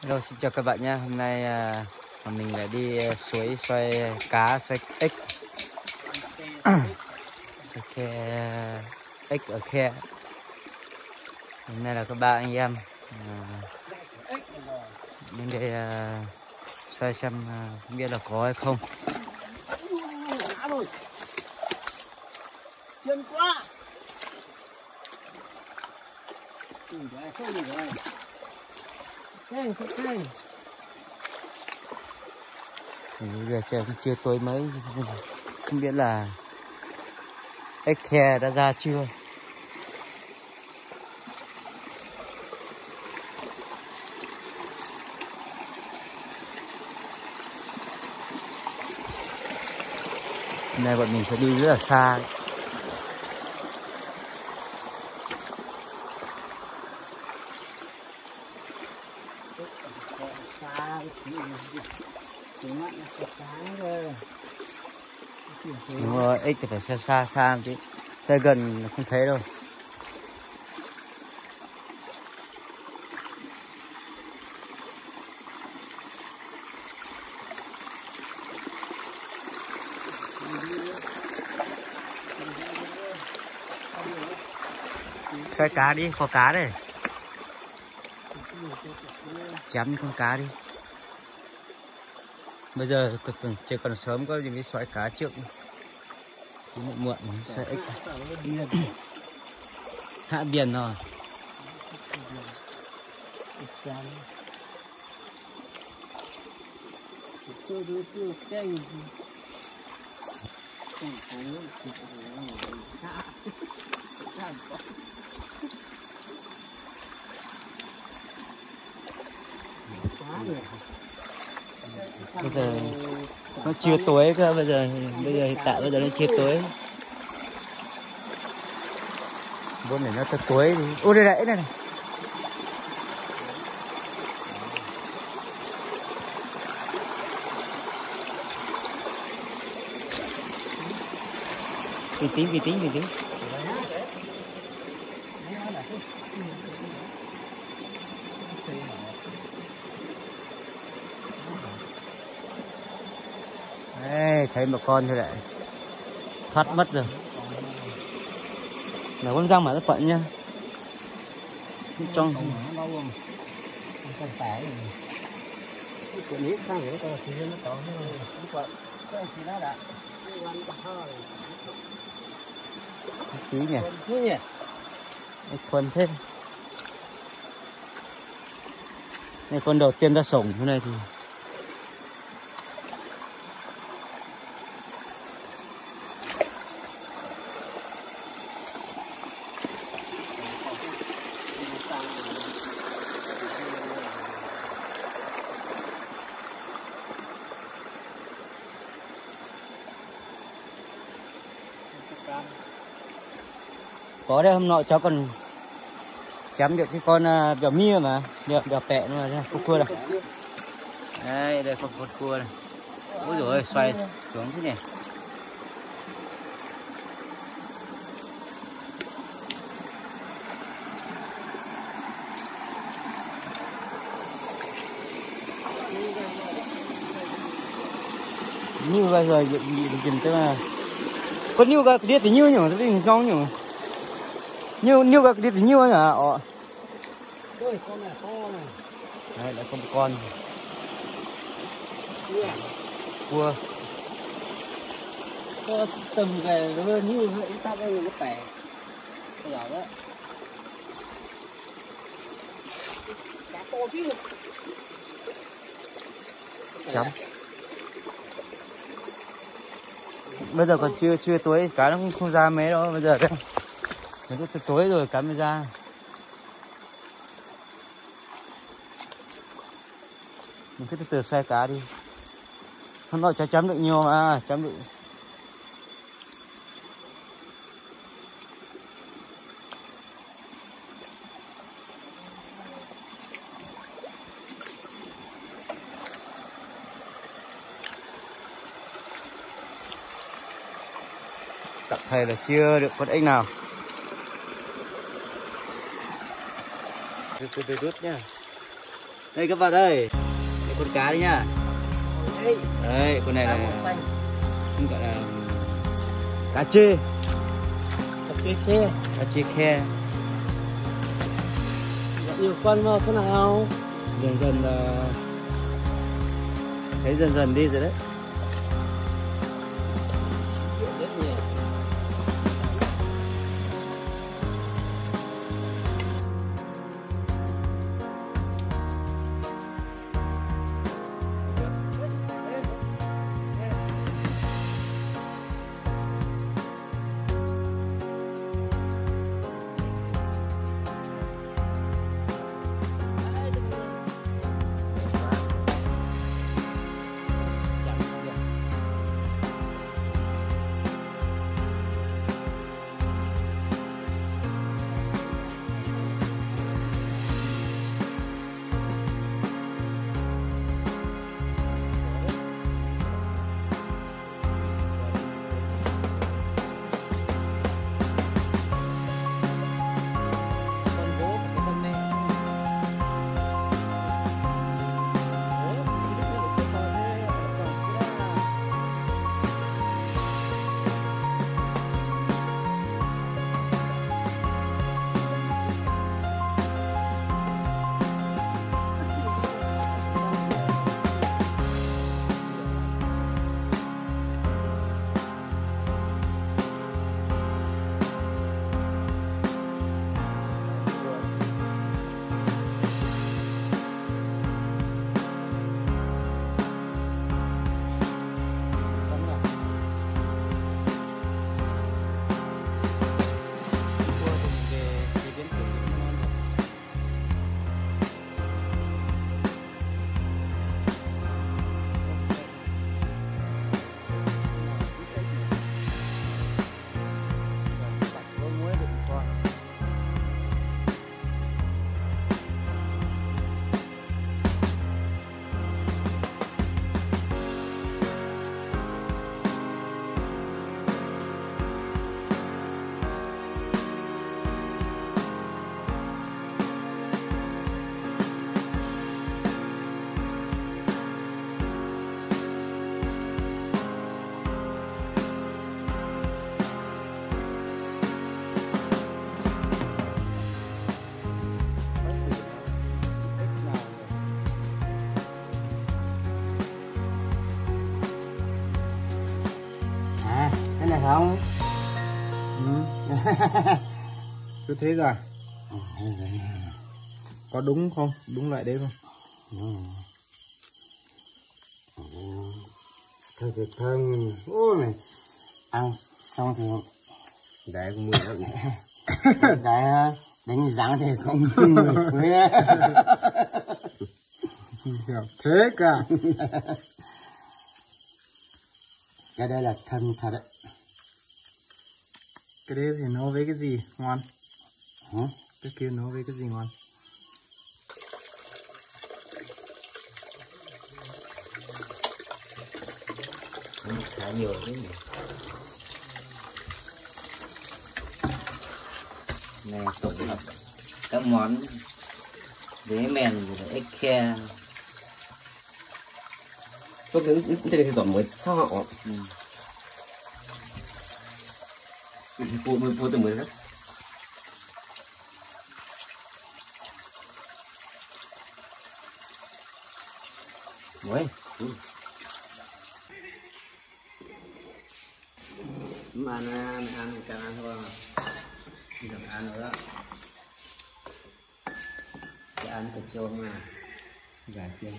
Hello, xin chào các bạn nha. Hôm nay mình lại đi suối xoay cá, xoay ếch. Ếch ở khe. Hôm nay là các bạn anh em đến đây xoay xem không biết là có hay không. Chân quá. Không được rồi. Đây, đây. Bây giờ trời cũng chưa tối mấy, không biết là ếch khe đã ra chưa. Hôm nay bọn mình sẽ đi rất là xa. Đúng rồi, ếch thì phải xa xa chứ, xa gần không thấy đâu. Xoay cá đi, có cá đây. Chấm con cá đi. Bây giờ trời còn sớm, có gì mới xoay cá trước. Muộn muộn xoay ếch. Hạ biển rồi. Bây giờ nó chưa tối cơ, bây giờ hiện tại bây giờ nó chưa tối. Bốn này nó tới tối đi. Ô đây này, đây này. Bình tĩnh. Đây, thấy một con thôi lại thoát mất rồi. Là con răng mà nó phận nha. Trong tí nhỉ. Con thế. Này con đầu tiên ra sổng thế này thì có đấy. Hôm nọ cháu còn chấm được cái con bèo mia mà, bèo pẹ mà ra con cua này. Đây, đây con cua này. Ôi giời ơi, xoay xuống thế này. Như bây giờ bị dừng tới mà. Con nhiêu cái đĩa thì nhiêu nhỉ, cái rong nhỉ. Nhiêu cái đĩa thì nhiêu nhỉ. Đây, con này to này. Đây lại có một con. Cua. Có tầm cái nó như vậy ta đây nó tẻ. Cái đó đấy. Cá to chứ. Chấm. Bây giờ còn chưa tối, cá nó không ra mấy đâu bây giờ đây. Nó cứ tối rồi cá mới ra. Mình cứ từ từ xoay cá đi. Hôm nọ cháu chấm được nhiều mà, chấm được. Tạm thời là chưa được con ếch nào. Từ rút nhá. Đây các bạn ơi, đây con cá đấy nhá. Đấy, con này là gọi là cá chê. Cá chê khe. Nhiều con vào thế nào? Dần dần là thấy dần đi rồi đấy. Không. Cứ thế rồi. Có đúng không? Đúng lại đấy không? Thôi thì thơm. Ôi này. Ăn xong thì Đấy cũng mùi lắm. cái đánh răng thì không quê. Thế cả. Cái đây là thơm thật đấy. Cái đấy thì nấu với cái gì ngon? Hả? Cái kia nấu với cái gì ngon? Khá nhiều đấy nhỉ. Này tổng hợp các món dế mèn rồi ếch khe. Tôi thấy cái giọng mới sao họ. Phụ từ mới đó. Ôi. Mà ăn càng ăn thôi. Đừng ăn nữa. Cái ăn thịt trâu mà. Gà chiên.